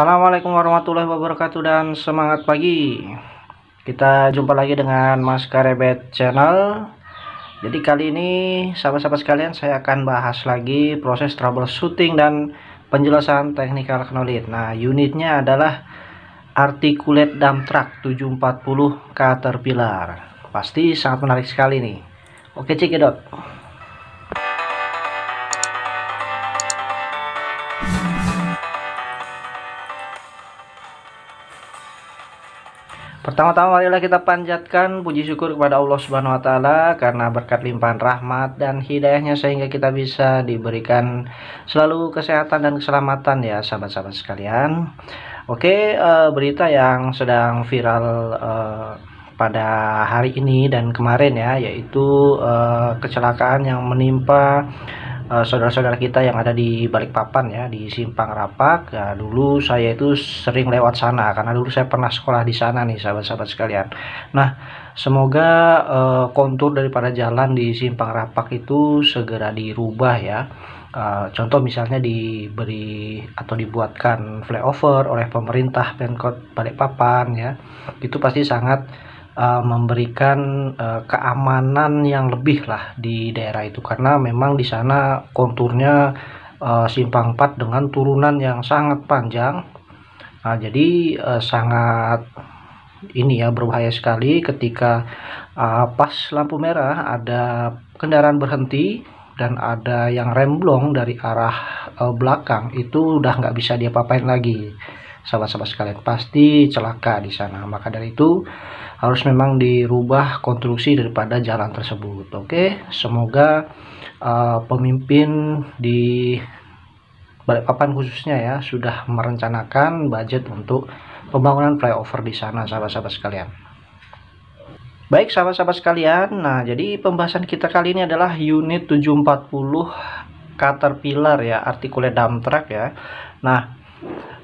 Assalamualaikum warahmatullahi wabarakatuh dan semangat pagi. Kita jumpa lagi dengan Mas Karebet Channel. Jadi kali ini sahabat-sahabat sekalian, saya akan bahas lagi proses troubleshooting dan penjelasan technical knowledge. Nah, unitnya adalah articulate dump truck 740 Caterpillar. Pasti sangat menarik sekali nih. Oke, cekidot. Pertama-tama marilah kita panjatkan puji syukur kepada Allah Subhanahu wa taala karena berkat limpahan rahmat dan hidayahnya sehingga kita bisa diberikan selalu kesehatan dan keselamatan ya sahabat-sahabat sekalian. Oke, berita yang sedang viral pada hari ini dan kemarin ya, yaitu kecelakaan yang menimpa saudara-saudara kita yang ada di Balikpapan ya, di Simpang Rapak. Ya, dulu saya itu sering lewat sana karena dulu saya pernah sekolah di sana nih sahabat-sahabat sekalian. Nah, semoga kontur daripada jalan di Simpang Rapak itu segera dirubah ya. Contoh misalnya diberi atau dibuatkan flyover oleh pemerintah Pemkot Balikpapan ya, itu pasti sangat memberikan keamanan yang lebih lah di daerah itu, karena memang di sana konturnya simpang 4 dengan turunan yang sangat panjang. Nah, jadi sangat ini ya, berbahaya sekali ketika pas lampu merah ada kendaraan berhenti dan ada yang remblong dari arah belakang, itu udah nggak bisa diapa-apain lagi sahabat-sahabat sekalian, pasti celaka di sana. Maka dari itu harus memang dirubah konstruksi daripada jalan tersebut. Oke, semoga pemimpin di Balikpapan khususnya ya sudah merencanakan budget untuk pembangunan flyover di sana sahabat-sahabat sekalian. Baik sahabat-sahabat sekalian, nah jadi pembahasan kita kali ini adalah unit 740 Caterpillar ya, articulate dump truck ya. Nah,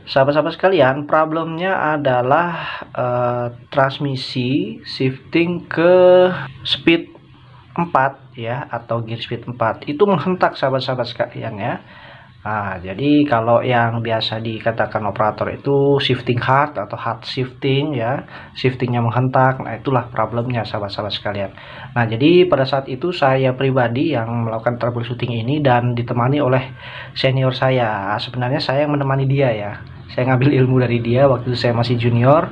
sahabat-sahabat sekalian, problemnya adalah transmisi shifting ke speed 4 ya, atau gear speed 4 itu menghentak sahabat-sahabat sekalian ya. Nah, jadi kalau yang biasa dikatakan operator itu shifting hard atau hard shifting ya, shiftingnya menghentak. Nah, itulah problemnya sahabat-sahabat sekalian. Nah, jadi pada saat itu saya pribadi yang melakukan troubleshooting ini dan ditemani oleh senior saya. Sebenarnya saya yang menemani dia ya, saya ngambil ilmu dari dia waktu saya masih junior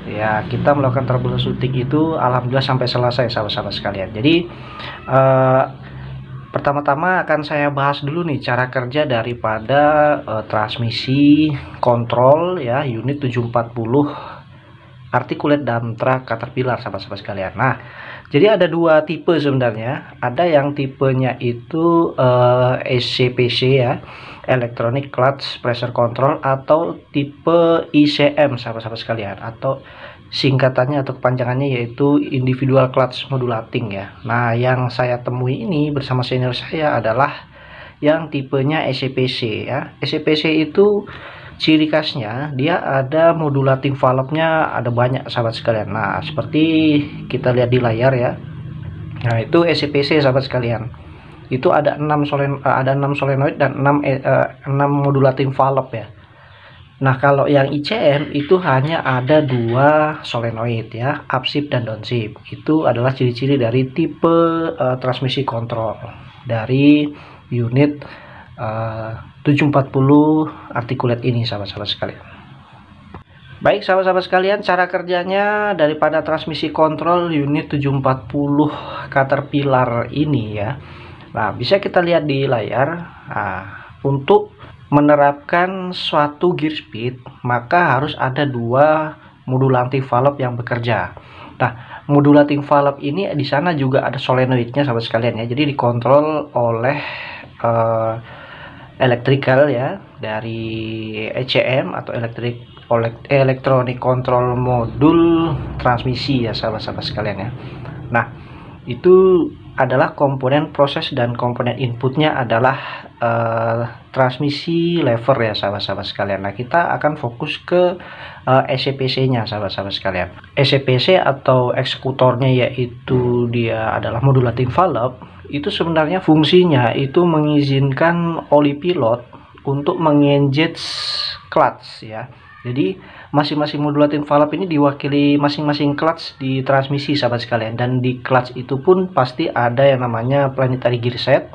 ya. Kita melakukan troubleshooting itu alhamdulillah sampai selesai sahabat-sahabat sekalian. Jadi pertama-tama akan saya bahas dulu nih cara kerja daripada transmisi kontrol ya, unit 740 articulate dump truck Caterpillar sahabat-sahabat sekalian. Nah, jadi ada dua tipe sebenarnya. Ada yang tipenya itu ECPC ya, Electronic Clutch Pressure Control, atau tipe ICM sahabat-sahabat sekalian, atau singkatannya atau kepanjangannya yaitu Individual Clutch Modulating ya. Nah, yang saya temui ini bersama senior saya adalah yang tipenya ECPC ya. ECPC itu ciri khasnya dia ada modulating valve-nya ada banyak sahabat sekalian. Nah, seperti kita lihat di layar ya. Nah, itu ECPC sahabat sekalian. Itu ada 6 solenoid dan 6 modulating valve ya. Nah, kalau yang ICM itu hanya ada 2 solenoid ya, upshift dan downshift. Itu adalah ciri-ciri dari tipe transmisi kontrol dari unit 740 articulate ini sahabat-sahabat sekalian. Baik sahabat-sahabat sekalian, cara kerjanya daripada transmisi kontrol unit 740 Caterpillar ini ya. Nah, bisa kita lihat di layar. Nah, untuk menerapkan suatu gear speed maka harus ada 2 modulating valve yang bekerja. Nah, modulating valve ini di sana juga ada solenoidnya sahabat sekalian ya. Jadi dikontrol oleh electrical ya, dari ECM atau electronic control module transmisi ya sahabat-sahabat sekalian ya. Nah, itu adalah komponen proses dan komponen inputnya adalah transmisi lever ya sahabat-sahabat sekalian. Nah, kita akan fokus ke ECPC nya sahabat-sahabat sekalian. ECPC atau eksekutornya yaitu dia adalah modulating valve. Itu sebenarnya fungsinya itu mengizinkan oli pilot untuk mengengage clutch ya. Jadi masing-masing modulating valve ini diwakili masing-masing clutch di transmisi sahabat sekalian, dan di clutch itu pun pasti ada yang namanya planetary gear set,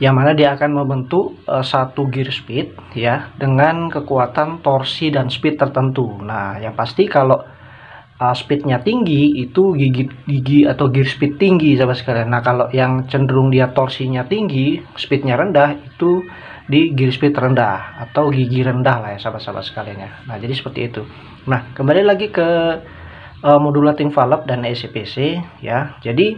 yang mana dia akan membentuk satu gear speed ya dengan kekuatan torsi dan speed tertentu. Nah, yang pasti kalau speednya tinggi itu gigi atau gear speed tinggi sahabat sekalian. Nah, kalau yang cenderung dia torsinya tinggi, speednya rendah, itu di gear speed rendah atau gigi rendah lah ya sahabat-sahabat sekalian ya. Nah, jadi seperti itu. Nah, kembali lagi ke modulating valve dan ECPC ya. Jadi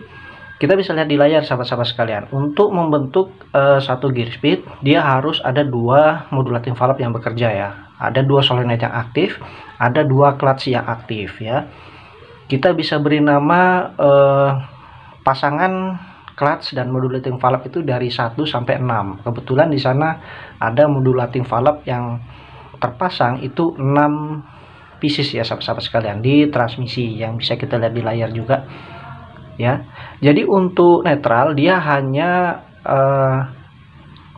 kita bisa lihat di layar sahabat-sahabat sekalian, untuk membentuk satu gear speed dia harus ada dua modulating valve yang bekerja ya. Ada dua solenoid yang aktif, ada dua clutch yang aktif ya. Kita bisa beri nama pasangan clutch dan modulating valve itu dari 1 sampai 6. Kebetulan di sana ada modulating valve yang terpasang itu 6 pieces ya sahabat-sahabat sekalian di transmisi, yang bisa kita lihat di layar juga ya. Jadi untuk netral dia hanya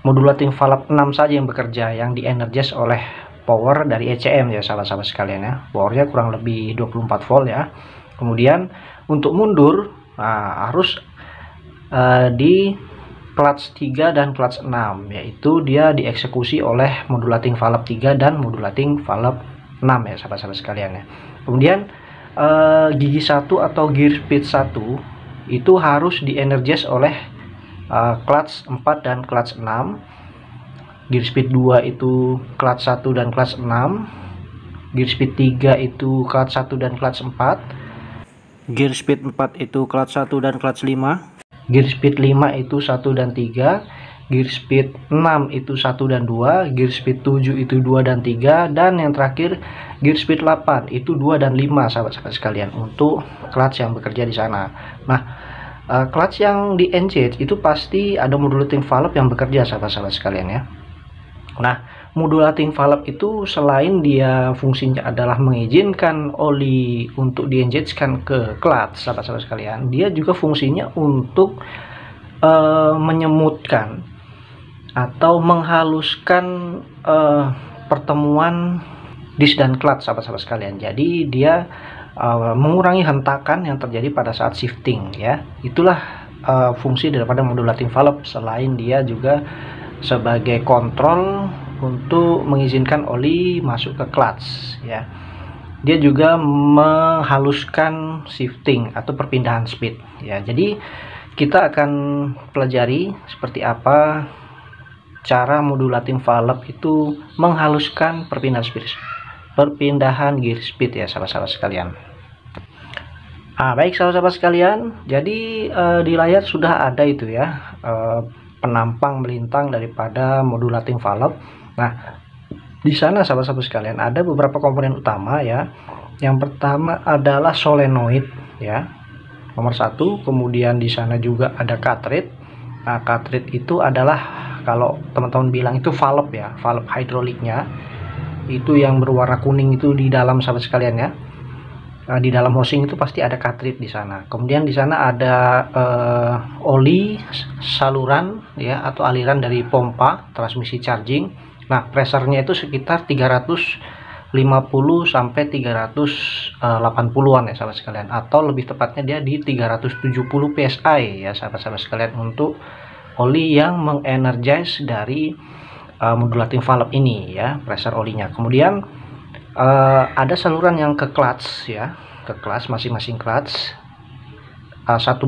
modulating valve 6 saja yang bekerja, yang di energize oleh power dari ECM ya sahabat-sahabat sekalian ya. Powernya kurang lebih 24 volt ya. Kemudian untuk mundur harus di clutch 3 dan clutch 6, yaitu dia dieksekusi oleh modulating valve 3 dan modulating valve 6 ya sahabat-sahabat sekalian ya. Kemudian gigi 1 atau gear speed 1 itu harus dienergize oleh clutch 4 dan clutch 6. Gear speed 2 itu clutch 1 dan clutch 6. Gear speed 3 itu clutch 1 dan clutch 4. Gear speed 4 itu clutch 1 dan clutch 5. Gear speed 5 itu 1 dan 3. Gear speed 6 itu 1 dan 2. Gear speed 7 itu 2 dan 3. Dan yang terakhir gear speed 8 itu 2 dan 5 sahabat-sahabat sekalian, untuk clutch yang bekerja di sana. Nah, clutch yang di engage itu pasti ada modulating valve yang bekerja sahabat-sahabat sekalian ya. Nah, modulating valve itu selain dia fungsinya adalah mengizinkan oli untuk diengagekan ke clutch sahabat-sahabat sekalian, dia juga fungsinya untuk menyemutkan atau menghaluskan pertemuan disk dan clutch sahabat-sahabat sekalian. Jadi dia mengurangi hentakan yang terjadi pada saat shifting ya. Itulah fungsi daripada modulating valve, selain dia juga sebagai kontrol untuk mengizinkan oli masuk ke clutch ya. Dia juga menghaluskan shifting atau perpindahan speed ya. Jadi kita akan pelajari seperti apa cara modulating valve itu menghaluskan perpindahan gear speed ya sahabat-sahabat sekalian. Baik sahabat-sahabat sekalian, jadi di layar sudah ada itu ya penampang melintang daripada modulating valve. Nah, di sana sahabat-sahabat sekalian ada beberapa komponen utama ya. Yang pertama adalah solenoid ya, nomor 1. Kemudian di sana juga ada cartridge. Nah, cartridge itu adalah, kalau teman-teman bilang itu valve ya, valve hidroliknya itu yang berwarna kuning itu di dalam sahabat sekalian ya. Di dalam housing itu pasti ada cartridge di sana. Kemudian di sana ada oli saluran ya, atau aliran dari pompa transmisi charging. Nah, pressure-nya itu sekitar 350 sampai 380-an ya sahabat sekalian, atau lebih tepatnya dia di 370 psi ya sahabat-sahabat sekalian, untuk oli yang mengenergize dari modulating valve ini ya, pressure olinya. Kemudian ada saluran yang ke clutch ya, ke clutch masing-masing clutch, satu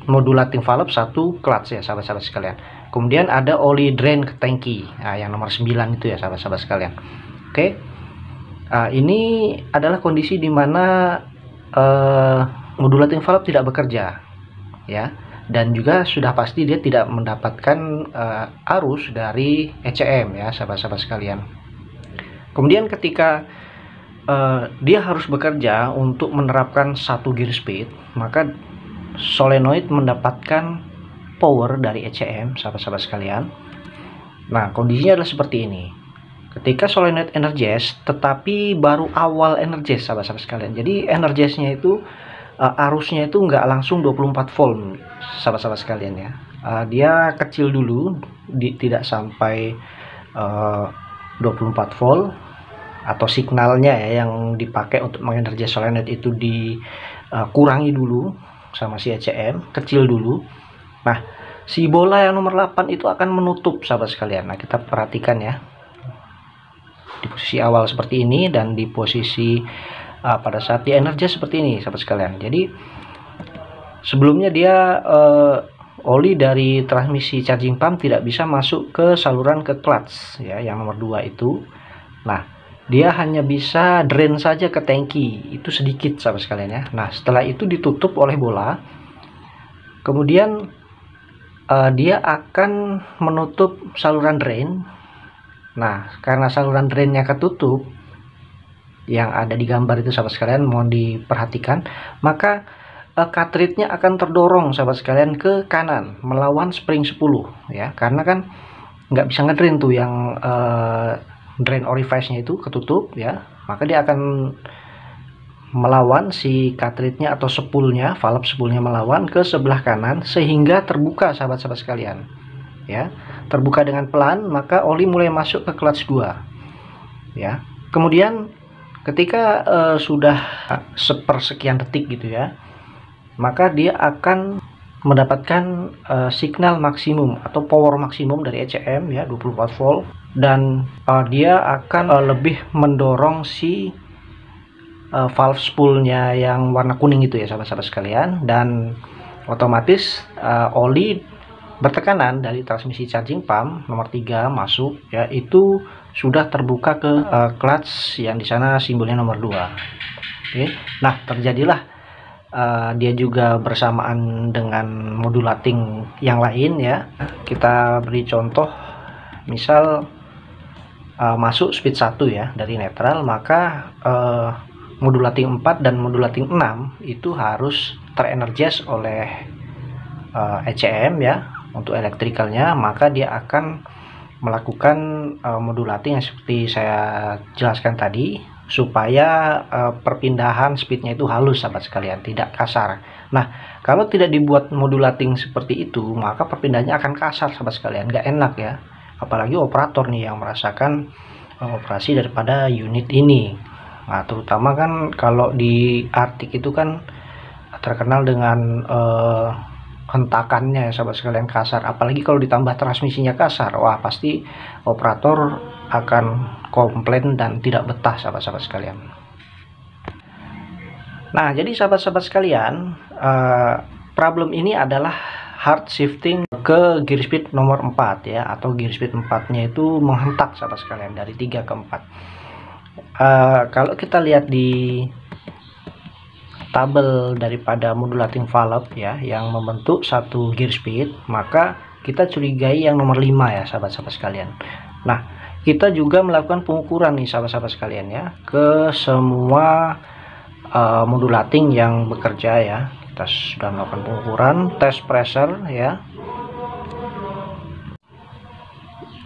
modulating valve, satu clutch ya sahabat-sahabat sekalian. Kemudian ada oli drain ke tangki, yang nomor 9 itu ya sahabat-sahabat sekalian. Oke, ini adalah kondisi dimana modulating valve tidak bekerja ya, dan juga sudah pasti dia tidak mendapatkan arus dari ECM ya sahabat-sahabat sekalian. Kemudian ketika dia harus bekerja untuk menerapkan satu gear speed, maka solenoid mendapatkan power dari ECM sahabat-sahabat sekalian. Nah, kondisinya adalah seperti ini. Ketika solenoid energize, tetapi baru awal energize sahabat-sahabat sekalian. Jadi energize-nya itu arusnya itu nggak langsung 24 volt sahabat-sahabat sekalian ya. Dia kecil dulu, tidak sampai 24 volt, atau signalnya ya yang dipakai untuk mengenergi solenoid itu dikurangi dulu sama si ECM, kecil dulu. Nah, si bola yang nomor 8 itu akan menutup, sahabat sekalian. Nah, kita perhatikan ya, di posisi awal seperti ini dan di posisi pada saat di energi seperti ini, sahabat sekalian. Jadi sebelumnya dia oli dari transmisi charging pump tidak bisa masuk ke saluran ke clutch ya, yang nomor 2 itu. Nah, dia hanya bisa drain saja ke tangki, itu sedikit, sahabat sekalian ya. Nah, setelah itu ditutup oleh bola, kemudian dia akan menutup saluran drain. Nah, karena saluran drainnya ketutup, yang ada di gambar itu, sahabat sekalian, mohon diperhatikan, maka cartridge-nya akan terdorong, sahabat sekalian, ke kanan melawan spring 10 ya, karena kan nggak bisa ngedrain tuh yang drain orifice-nya itu ketutup ya, maka dia akan melawan si cartridge-nya atau spoolnya, valve spoolnya melawan ke sebelah kanan sehingga terbuka, sahabat-sahabat sekalian ya, terbuka dengan pelan, maka oli mulai masuk ke clutch 2 ya. Kemudian ketika sudah sepersekian detik gitu ya, maka dia akan mendapatkan signal maksimum atau power maksimum dari ECM ya, 24 volt, dan dia akan lebih mendorong si valve spoolnya yang warna kuning itu ya, sahabat-sahabat sekalian, dan otomatis oli bertekanan dari transmisi charging pump nomor 3 masuk ya, itu sudah terbuka ke clutch yang di sana simbolnya nomor 2. Oke. Nah, terjadilah dia juga bersamaan dengan modulating yang lain ya. Kita beri contoh, misal masuk speed 1 ya dari netral, maka modulating 4 dan modulating 6 itu harus terenergize oleh ECM ya untuk elektrikalnya, maka dia akan melakukan modulating yang seperti saya jelaskan tadi, supaya perpindahan speednya itu halus, sahabat sekalian, tidak kasar. Nah, kalau tidak dibuat modulating seperti itu, maka perpindahannya akan kasar, sahabat sekalian, nggak enak ya, apalagi operator nih yang merasakan operasi daripada unit ini. Nah, terutama kan kalau di Arctic itu kan terkenal dengan hentakannya ya, sahabat sekalian, kasar. Apalagi kalau ditambah transmisinya kasar, wah pasti operator akan komplain dan tidak betah, sahabat-sahabat sekalian. Nah, jadi sahabat-sahabat sekalian, problem ini adalah hard shifting ke gear speed nomor 4 ya, atau gear speed 4-nya itu menghentak, sahabat sekalian, dari 3 ke 4. Kalau kita lihat di tabel daripada modulating valve ya, yang membentuk satu gear speed, maka kita curigai yang nomor 5 ya, sahabat-sahabat sekalian. Nah, kita juga melakukan pengukuran nih, sahabat-sahabat sekalian ya, ke semua modulating yang bekerja ya. Kita sudah melakukan pengukuran, test pressure ya.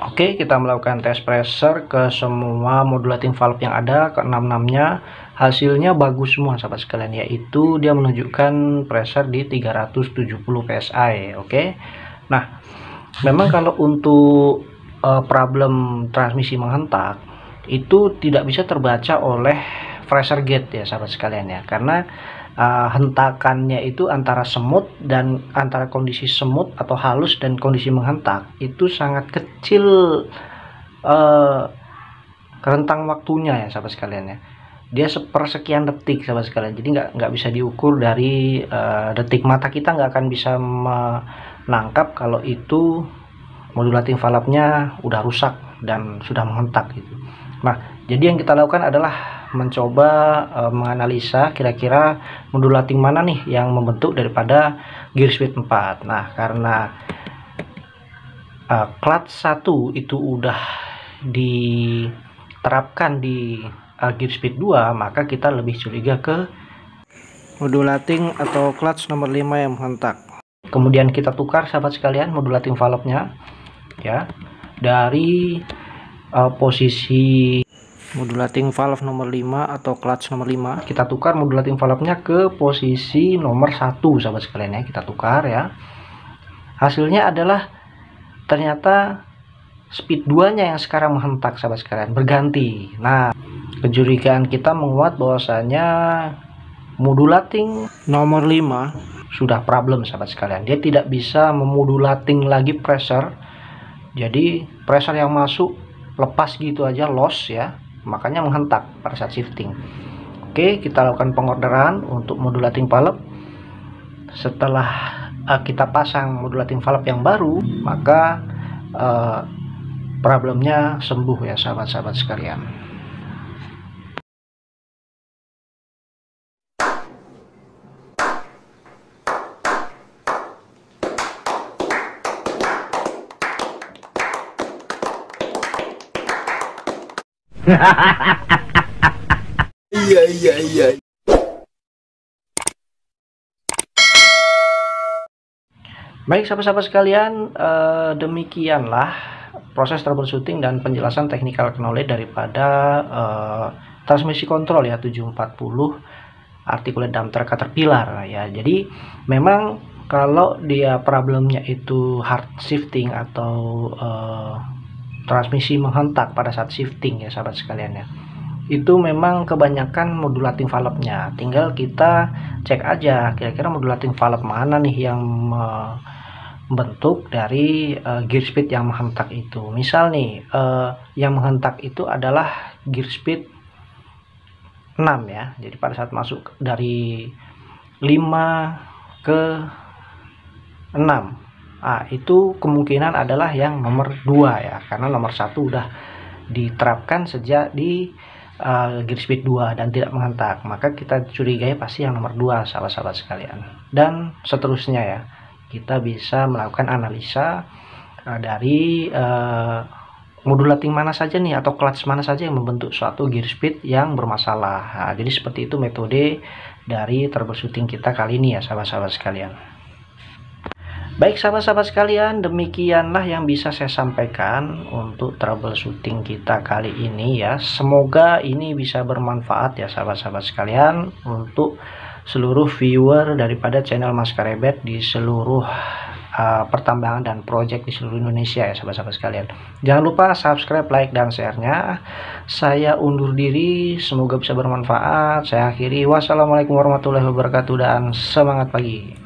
Oke, kita melakukan test pressure ke semua modulating valve yang ada, ke 6-6-nya. Hasilnya bagus semua, sahabat sekalian, yaitu dia menunjukkan pressure di 370 psi. Oke. Nah, memang kalau untuk problem transmisi menghentak itu tidak bisa terbaca oleh pressure gauge ya, sahabat sekalian ya, karena hentakannya itu antara semut dan antara kondisi semut atau halus dan kondisi menghentak itu sangat kecil rentang waktunya ya, sahabat sekalian ya. Dia sepersekian detik, sahabat sekalian, jadi nggak bisa diukur dari detik. Mata kita nggak akan bisa menangkap kalau itu modulating valve-nya udah rusak dan sudah menghentak gitu. Nah, jadi yang kita lakukan adalah mencoba menganalisa kira-kira modulating mana nih yang membentuk daripada gear speed 4. Nah, karena clutch 1 itu udah diterapkan di gear speed 2, maka kita lebih curiga ke modulating atau clutch nomor 5 yang menghentak. Kemudian kita tukar, sahabat sekalian, modulating valve-nya ya, dari posisi modulating valve nomor 5 atau clutch nomor 5, kita tukar modulating valve-nya ke posisi nomor 1, sahabat sekalian ya. Kita tukar ya. Hasilnya adalah ternyata speed 2-nya yang sekarang menghentak sahabat sekalian, berganti. Nah, kecurigaan kita menguat bahwasanya modulating nomor 5 sudah problem sahabat sekalian. Dia tidak bisa memodulating lagi pressure. Jadi pressure yang masuk lepas gitu aja, loss ya, makanya menghentak pada saat shifting. Oke, kita lakukan pengorderan untuk modulating valve. Setelah kita pasang modulating valve yang baru, maka problemnya sembuh ya sahabat-sahabat sekalian. Iya. Baik sahabat-sahabat sekalian, demikianlah proses troubleshooting dan penjelasan technical knowledge daripada transmisi kontrol ya 740 articulate dumper Caterpillar ya. Jadi memang kalau dia problemnya itu hard shifting atau transmisi menghentak pada saat shifting ya sahabat sekalian ya, itu memang kebanyakan modulating valve-nya. Tinggal kita cek aja kira-kira modulating valve mana nih yang bentuk dari gear speed yang menghentak itu. Misal nih yang menghentak itu adalah gear speed 6 ya. Jadi pada saat masuk dari 5 ke 6, itu kemungkinan adalah yang nomor 2 ya, karena nomor 1 udah diterapkan sejak di gear speed 2 dan tidak menghentak, maka kita curigai pasti yang nomor 2 sahabat-sahabat sekalian. Dan seterusnya ya, kita bisa melakukan analisa dari modulating mana saja nih atau clutch mana saja yang membentuk suatu gear speed yang bermasalah. Nah, jadi seperti itu metode dari troubleshooting kita kali ini ya sahabat-sahabat sekalian. Baik sahabat-sahabat sekalian, demikianlah yang bisa saya sampaikan untuk troubleshooting kita kali ini ya. Semoga ini bisa bermanfaat ya sahabat-sahabat sekalian untuk seluruh viewer daripada channel Mas Karebet di seluruh pertambangan dan project di seluruh Indonesia ya sahabat-sahabat sekalian. Jangan lupa subscribe, like, dan share-nya. Saya undur diri, semoga bisa bermanfaat. Saya akhiri, wassalamualaikum warahmatullahi wabarakatuh dan semangat pagi.